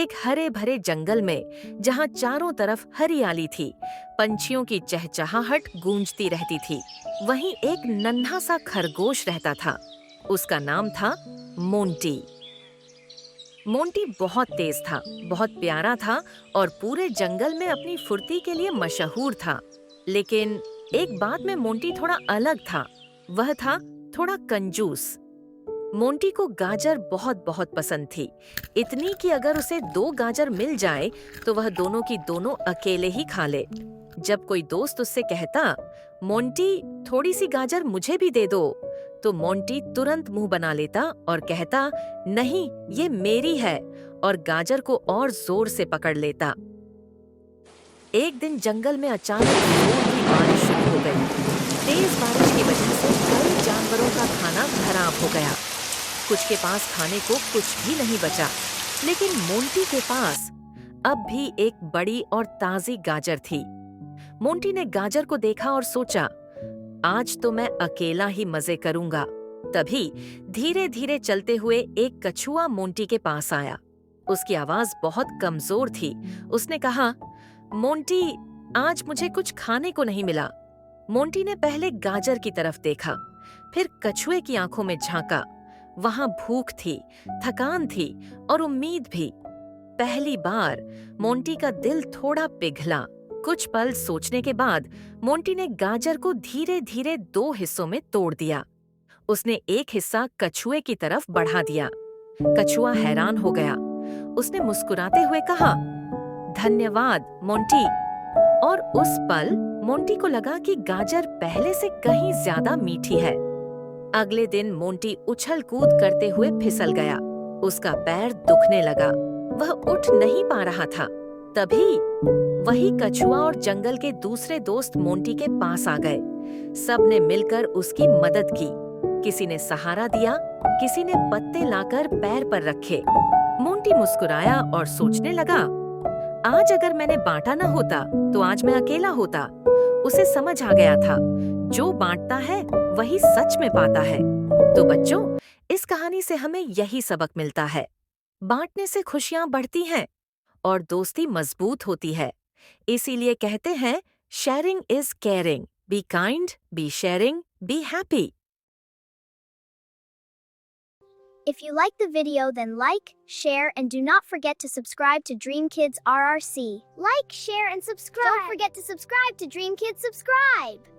एक हरे भरे जंगल में जहाँ चारों तरफ हरियाली थी, पंछियों की चहचहाहट गूंजती रहती थी, वहीं एक नन्हा सा खरगोश रहता था। उसका नाम था मोंटी। मोंटी बहुत तेज था, बहुत प्यारा था और पूरे जंगल में अपनी फुर्ती के लिए मशहूर था। लेकिन एक बात में मोंटी थोड़ा अलग था। वह था थोड़ा कंजूस। मोंटी को गाजर बहुत बहुत पसंद थी, इतनी कि अगर उसे 2 गाजर मिल जाए तो वह दोनों की दोनों अकेले ही खा ले। जब कोई दोस्त उससे कहता, मोंटी थोड़ी सी गाजर मुझे भी दे दो, तो मोंटी तुरंत मुंह बना लेता और कहता, नहीं, ये मेरी है, और गाजर को और जोर से पकड़ लेता। एक दिन जंगल में अचानक जोर की बारिश शुरू हो गई। तेज बारिश की वजह से कई जानवरों का खाना खराब हो गया। कुछ के पास खाने को कुछ भी नहीं बचा, लेकिन मोंटी के पास अब भी एक बड़ी और ताजी गाजर थी। मोंटी ने गाजर को देखा और सोचा, आज तो मैं अकेला ही मजे करूंगा। तभी धीरे धीरे चलते हुए एक कछुआ मोंटी के पास आया। उसकी आवाज बहुत कमजोर थी। उसने कहा, मोंटी, आज मुझे कुछ खाने को नहीं मिला। मोंटी ने पहले गाजर की तरफ देखा, फिर कछुए की आंखों में झांका। वहां भूख थी, थकान थी और उम्मीद भी। पहली बार मोंटी का दिल थोड़ा पिघला। कुछ पल सोचने के बाद मोंटी ने गाजर को धीरे धीरे 2 हिस्सों में तोड़ दिया। उसने एक हिस्सा कछुए की तरफ बढ़ा दिया। कछुआ हैरान हो गया। उसने मुस्कुराते हुए कहा, धन्यवाद मोंटी। और उस पल मोंटी को लगा कि गाजर पहले से कहीं ज्यादा मीठी है। अगले दिन मोंटी उछल कूद करते हुए फिसल गया। उसका पैर दुखने लगा। वह उठ नहीं पा रहा था। तभी वही कछुआ और जंगल के दूसरे दोस्त मोंटी के पास आ गए। सबने मिलकर उसकी मदद की। किसी ने सहारा दिया, किसी ने पत्ते लाकर पैर पर रखे। मोंटी मुस्कुराया और सोचने लगा, आज अगर मैंने बांटा न होता तो आज मैं अकेला होता। उसे समझ आ गया था, जो बांटता है वही सच में पाता है। तो बच्चों, इस कहानी से हमें यही सबक मिलता है। बांटने से खुशियां बढ़ती हैं और दोस्ती मजबूत होती है। इसीलिए कहते हैं, sharing is caring. Be kind, be sharing, be happy. If you like the video, then like, share, and do not forget to subscribe to Dream Kids RRC. Like, share, and subscribe. Don't forget to subscribe to Dream Kids Subscribe.